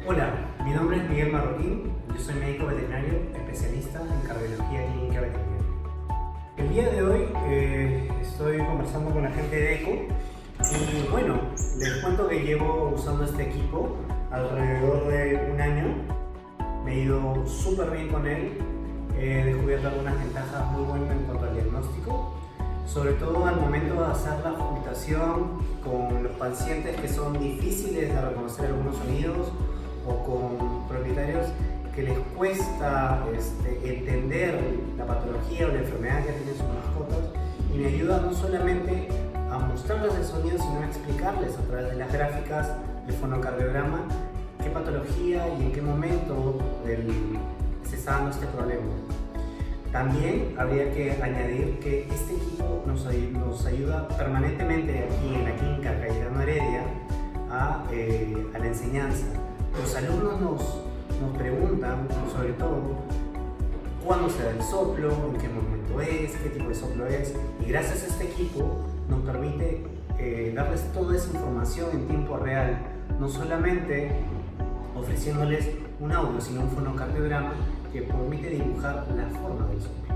Hola, mi nombre es Miguel Marroquín, yo soy médico veterinario especialista en cardiología clínica veterinaria. El día de hoy estoy conversando con la gente de ECO y bueno, les cuento que llevo usando este equipo alrededor de un año. Me he ido súper bien con él, he descubierto algunas ventajas muy buenas en cuanto al diagnóstico, sobre todo al momento de hacer la ocultación con los pacientes que son difíciles de reconocer algunos sonidos o con propietarios que les cuesta entender la patología o la enfermedad que tienen sus mascotas, y me ayuda no solamente a mostrarles el sonido, sino a explicarles a través de las gráficas del fonocardiograma qué patología y en qué momento se está dando este problema. También habría que añadir que este equipo nos ayuda permanentemente aquí en la clínica Cayetano Heredia a la enseñanza. Los alumnos nos preguntan sobre todo cuándo se da el soplo, en qué momento es, qué tipo de soplo es, y gracias a este equipo nos permite darles toda esa información en tiempo real, no solamente ofreciéndoles un audio, sino un fonocardiograma que permite dibujar la forma del soplo.